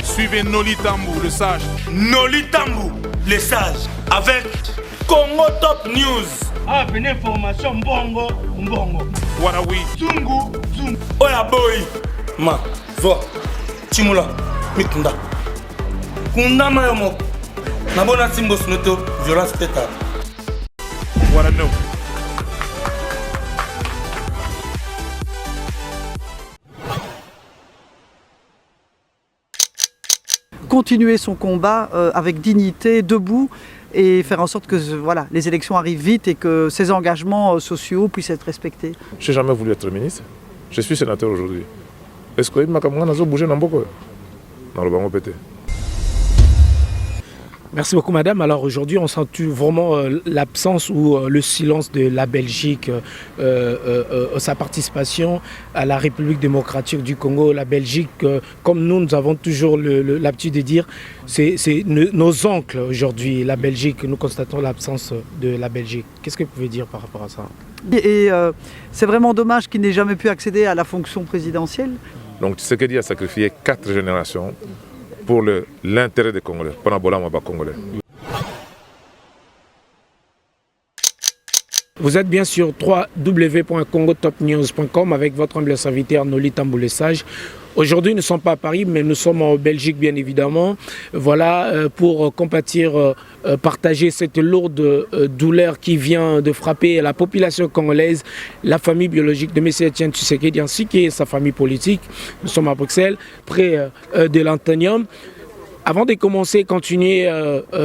Suivez Noli Tambou, le sage. Noli Tambou, le sage, avec Congo Top News. Ah, une information bongo. Warawi. Zungu. Oya boy. Ma, zo. Chimula, mikunda. Kunda mayomo. Nabona simbo snoto, violence pétard. Warano. Continuer son combat avec dignité, debout, et faire en sorte que voilà, les élections arrivent vite et que ces engagements sociaux puissent être respectés. Je n'ai jamais voulu être ministre. Je suis sénateur aujourd'hui. Est-ce que je vais bouger dans le banc pété? Merci beaucoup madame. Alors aujourd'hui on sent vraiment l'absence ou le silence de la Belgique, sa participation à la République démocratique du Congo. La Belgique, comme nous avons toujours l'habitude de dire, c'est nos oncles aujourd'hui. La Belgique, nous constatons l'absence de la Belgique. Qu'est-ce que vous pouvez dire par rapport à ça? Et c'est vraiment dommage qu'il n'ait jamais pu accéder à la fonction présidentielle. Donc Tshisekedi a sacrifié 4 générations pour l'intérêt des Congolais. Congolais. Vous êtes bien sur www.congotopnews.com avec votre humble serviteur Noli Tambou le sage. Aujourd'hui, nous ne sommes pas à Paris, mais nous sommes en Belgique, bien évidemment. Voilà, pour compatir, partager cette lourde douleur qui vient de frapper la population congolaise, la famille biologique de M. Etienne Tshisekedi ainsi que sa famille politique. Nous sommes à Bruxelles, près de l'Antonium. Avant de commencer, continuer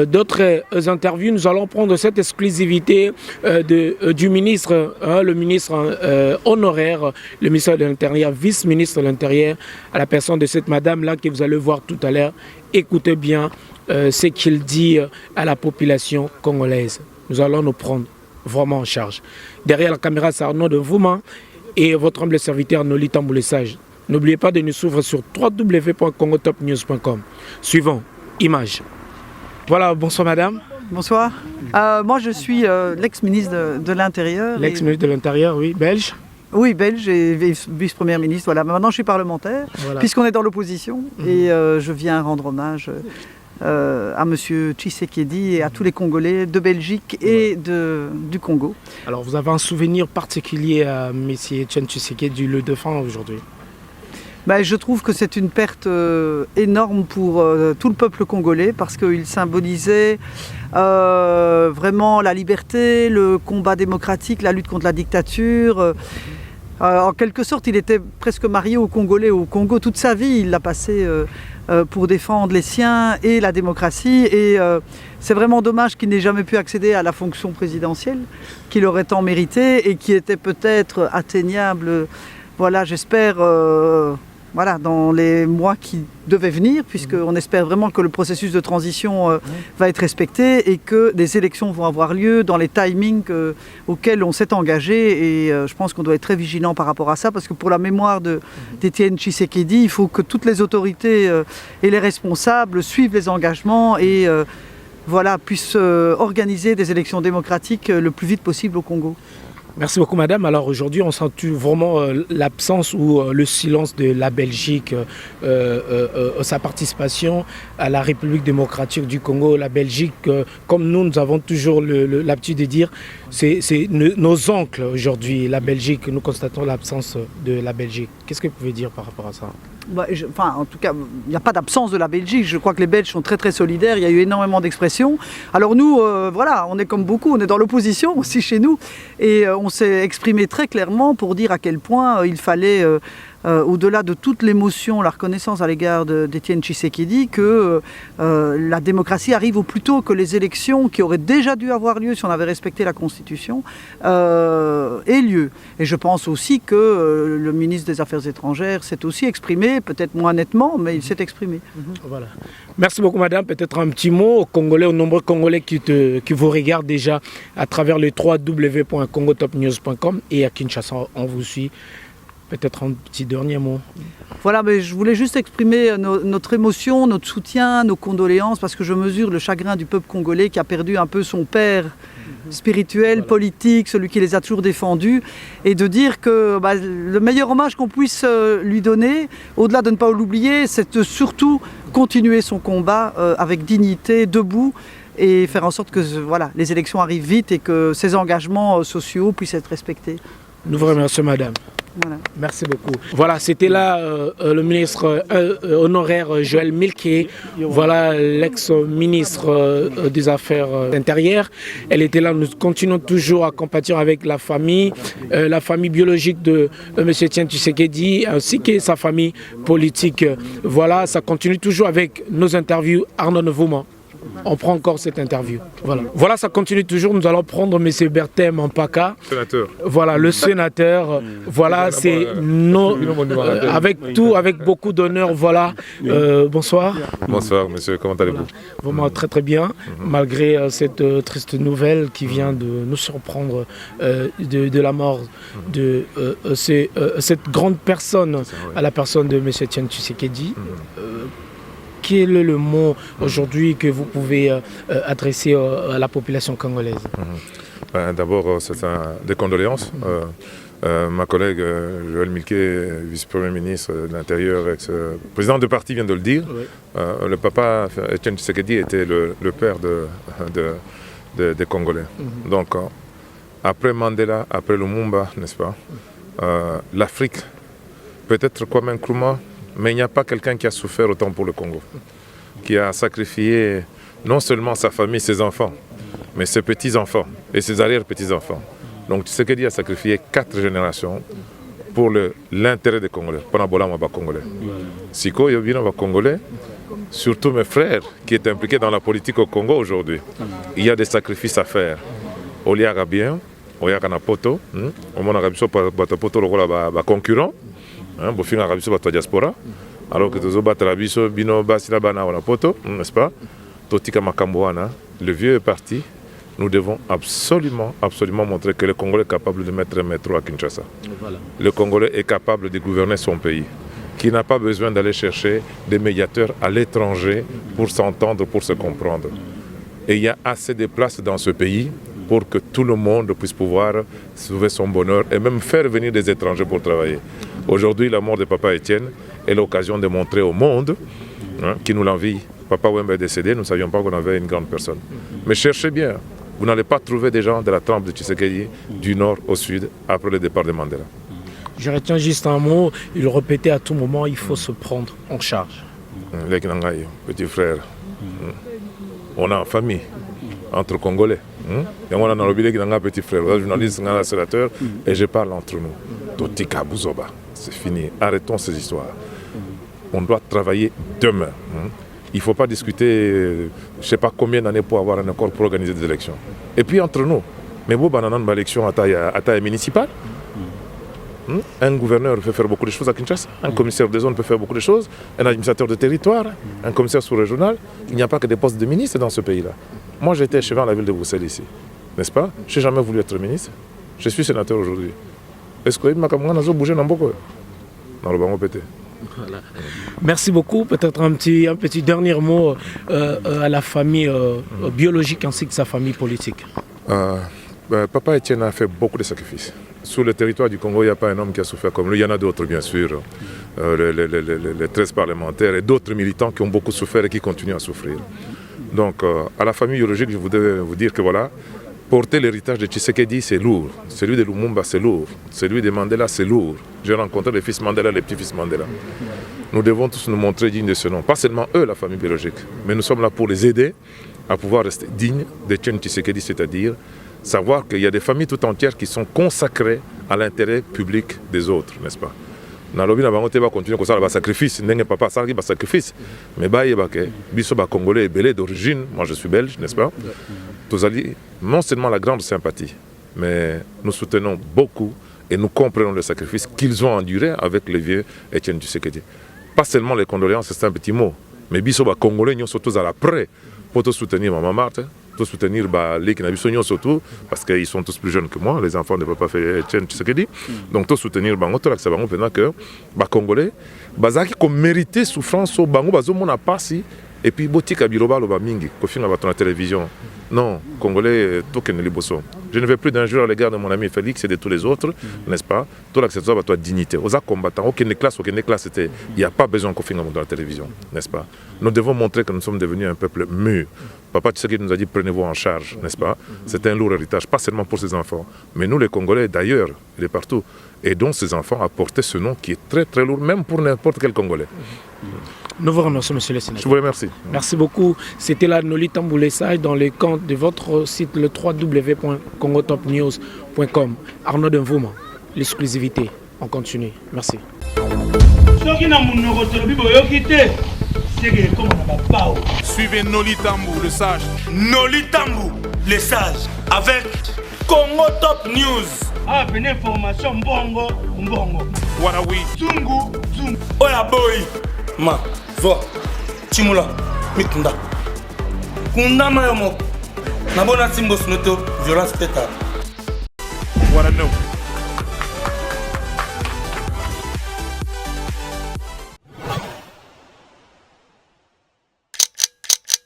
d'autres interviews, nous allons prendre cette exclusivité du ministre, le ministre honoraire, le ministre de l'Intérieur, vice-ministre de l'Intérieur, à la personne de cette madame-là que vous allez voir tout à l'heure. Écoutez bien ce qu'il dit à la population congolaise. Nous allons nous prendre vraiment en charge. Derrière la caméra, c'est Arnaud de Vouma et votre humble serviteur Noli Tambou le sage. N'oubliez pas de nous suivre sur www.congotopnews.com. Suivant, image. Voilà, bonsoir madame. Bonsoir. Moi je suis l'ex-ministre de l'Intérieur. L'ex-ministre de l'Intérieur, oui, belge. Oui, belge et vice-première ministre. Voilà. Maintenant je suis parlementaire, voilà. Puisqu'on est dans l'opposition. Et je viens rendre hommage à M. Tshisekedi et à tous les Congolais de Belgique et du Congo. Alors vous avez un souvenir particulier à M. Etienne Tshisekedi, le défunt aujourd'hui? Je trouve que c'est une perte énorme pour tout le peuple congolais parce qu'il symbolisait vraiment la liberté, le combat démocratique, la lutte contre la dictature. En quelque sorte, il était presque marié aux Congolais, au Congo. Toute sa vie, il l'a passé pour défendre les siens et la démocratie. Et c'est vraiment dommage qu'il n'ait jamais pu accéder à la fonction présidentielle, qu'il aurait tant mérité et qui était peut-être atteignable, voilà, j'espère... Voilà, dans les mois qui devaient venir, puisqu'on espère vraiment que le processus de transition va être respecté et que des élections vont avoir lieu dans les timings auxquels on s'est engagé. Et je pense qu'on doit être très vigilant par rapport à ça, parce que pour la mémoire d'Etienne Tshisekedi, il faut que toutes les autorités et les responsables suivent les engagements et voilà, puissent organiser des élections démocratiques le plus vite possible au Congo. Merci beaucoup madame. Alors aujourd'hui on sent vraiment l'absence ou le silence de la Belgique, sa participation à la République démocratique du Congo. La Belgique, comme nous avons toujours l'habitude de dire, c'est nos oncles aujourd'hui. La Belgique, nous constatons l'absence de la Belgique. Qu'est-ce que vous pouvez dire par rapport à ça? En tout cas, il n'y a pas d'absence de la Belgique. Je crois que les Belges sont très très solidaires. Il y a eu énormément d'expressions. Alors nous, voilà, on est comme beaucoup, on est dans l'opposition aussi chez nous. Et on s'est exprimé très clairement pour dire à quel point il fallait, au-delà de toute l'émotion, la reconnaissance à l'égard d'Etienne Tshisekedi, que la démocratie arrive au plus tôt, que les élections qui auraient déjà dû avoir lieu si on avait respecté la Constitution aient lieu. Et je pense aussi que le ministre des Affaires étrangères s'est aussi exprimé, peut-être moins nettement, mais il s'est exprimé. Voilà. Merci beaucoup madame. Peut-être un petit mot aux Congolais, aux nombreux Congolais qui vous regardent déjà à travers le www.congotopnews.com et à Kinshasa, on vous suit. Peut-être un petit dernier mot. Voilà, mais je voulais juste exprimer notre émotion, notre soutien, nos condoléances, parce que je mesure le chagrin du peuple congolais qui a perdu un peu son père spirituel, politique, celui qui les a toujours défendus, et de dire que le meilleur hommage qu'on puisse lui donner, au-delà de ne pas l'oublier, c'est de surtout continuer son combat avec dignité, debout, et faire en sorte que voilà, les élections arrivent vite et que ces engagements sociaux puissent être respectés. Nous vous remercions, madame. Voilà. Merci beaucoup. Voilà, c'était là le ministre honoraire Joël Milquet, voilà l'ex-ministre des Affaires intérieures. Elle était là, nous continuons toujours à compatir avec la famille biologique de M. Etienne Tshisekedi, ainsi que sa famille politique. Voilà, ça continue toujours avec nos interviews. Arnaud Nevouman. On prend encore cette interview. Voilà, ça continue toujours. Nous allons prendre M. Berthe Mampaka. Sénateur. Voilà, le sénateur. Voilà, c'est avec beaucoup d'honneur. Voilà. Bonsoir. Bonsoir, monsieur. Comment allez-vous? Vraiment très très bien, malgré cette triste nouvelle qui vient de nous surprendre de la mort de cette grande personne, à la personne de M. Etienne Tshisekedi. Quel est le mot aujourd'hui que vous pouvez adresser à la population congolaise? D'abord, c'est des condoléances. Ma collègue Joël Milquet, vice-premier ministre de l'Intérieur, ex-président de parti, vient de le dire. Oui. Le papa Etienne Tshisekedi était le père des Congolais. Donc, après Mandela, après Lumumba, n'est-ce pas, l'Afrique, peut-être Kwame Nkrumah, mais il n'y a pas quelqu'un qui a souffert autant pour le Congo, qui a sacrifié non seulement sa famille, ses enfants, mais ses petits-enfants et ses arrière-petits-enfants. Donc Tshisekedi a sacrifié 4 générations pour l'intérêt des Congolais. Pendant Bola Congolais. Siko Yobina Congolais, surtout mes frères qui étaient impliqués dans la politique au Congo aujourd'hui. Il y a des sacrifices à faire. Olia Rabien, Oya Kanapoto, Omona Rabiso Batapoto, le concurrent. Bofina Rabiso Bato diaspora, alors que Tozo Batrabiso, Bino Basila Bana Wana Poto, n'est-ce pas? Totika Makamboana, le vieux est parti. Nous devons absolument montrer que le Congolais est capable de mettre un métro à Kinshasa. Voilà. Le Congolais est capable de gouverner son pays, qui n'a pas besoin d'aller chercher des médiateurs à l'étranger pour s'entendre, pour se comprendre. Et il y a assez de places dans ce pays pour que tout le monde puisse pouvoir sauver son bonheur et même faire venir des étrangers pour travailler. Aujourd'hui, la mort de Papa Etienne est l'occasion de montrer au monde qui nous l'envie. Papa Wemba est décédé, nous ne savions pas qu'on avait une grande personne. Mais cherchez bien, vous n'allez pas trouver des gens de la trempe de Tshisekedi du nord au sud après le départ de Mandela. Je retiens juste un mot, il répétait à tout moment, il faut se prendre en charge. Petit frère, on a une famille entre Congolais. Et on a un petit frère, journaliste, un sénateur, et je parle entre nous. Totika Bouzoba, c'est fini. Arrêtons ces histoires. On doit travailler demain. Il ne faut pas discuter, je ne sais pas combien d'années pour avoir un accord pour organiser des élections. Et puis entre nous, mais vous, avez une élection à taille municipale. Un gouverneur peut faire beaucoup de choses à Kinshasa, un commissaire de zone peut faire beaucoup de choses, un administrateur de territoire, un commissaire sous-régional. Il n'y a pas que des postes de ministre dans ce pays-là. Moi, j'étais échevin à la ville de Bruxelles ici, n'est-ce pas? Je n'ai jamais voulu être ministre. Je suis sénateur aujourd'hui. Est-ce que je bouger dans beaucoup? Dans le banc pété. Voilà. Merci beaucoup. Peut-être un petit dernier mot à la famille biologique ainsi que sa famille politique. Papa Etienne a fait beaucoup de sacrifices. Sur le territoire du Congo, il n'y a pas un homme qui a souffert comme lui. Il y en a d'autres, bien sûr. Les 13 parlementaires et d'autres militants qui ont beaucoup souffert et qui continuent à souffrir. Donc, à la famille biologique, je voudrais vous dire que voilà, porter l'héritage de Tshisekedi, c'est lourd. Celui de Lumumba, c'est lourd. Celui de Mandela, c'est lourd. J'ai rencontré les fils Mandela, les petits-fils Mandela. Nous devons tous nous montrer dignes de ce nom. Pas seulement eux, la famille biologique, mais nous sommes là pour les aider à pouvoir rester dignes d'Etienne Tshisekedi, c'est-à-dire savoir qu'il y a des familles tout entières qui sont consacrées à l'intérêt public des autres, n'est-ce pas? Nalobi na bango te ba continuer comme ça le sacrifice ndenge papa ça ba sacrifice mais ba yeba ke biso ba congolais belé d'origine, moi je suis belge, n'est-ce pas? Tous alliés, non seulement la grande sympathie, mais nous soutenons beaucoup et nous comprenons le sacrifice qu'ils ont enduré avec le vieux Etienne Tshisekedi. Pas seulement les condoléances, c'est un petit mot, mais biso ba congolais nous sommes tous à la près pour te soutenir maman Marthe, tout soutenir les Kinabisonions surtout, parce qu'ils sont tous plus jeunes que moi, les enfants de papa fait Etienne Tshisekedi. Donc tout soutenir Bango, tout l'accès Bango, pendant que Congolais, Bazaki comme mérité souffrance au Bango, Bazo mon passi, et puis Botika Biloba Loba Mingi, Kofing à la télévision. Non, Congolais, tout que Liboso. Je ne veux plus d'injures à l'égard de mon ami Félix et de tous les autres, n'est-ce pas? Tout l'accès à toi dignité. Aux combattants, aucune classe, il n'y a pas besoin qu'on finisse dans la télévision, n'est-ce pas? Nous devons montrer que nous sommes devenus un peuple mûr. Papa Tshisekedi nous a dit prenez-vous en charge, n'est-ce pas? C'est un lourd héritage, pas seulement pour ses enfants, mais nous les Congolais d'ailleurs, il est partout. Et donc ces enfants à porter ce nom qui est très très lourd, même pour n'importe quel Congolais. Nous vous remercions, monsieur le sénateur. Je vous remercie. Merci beaucoup. C'était là Noli Tambou Lesage dans les camps de votre site, le www.congotopnews.com. Arnaud Denvouma, l'exclusivité. On continue. Merci. Suivez Noli Tambou, le sage. Noli Tambou, le sage, avec Congo Top News. Ah, une information bongo. What are we? Zungu. Oya boy. Ma, vo, Chimula, Mikunda. Kunda Mayomo. Nabona Simbo Snoto, violence pétard. What I know.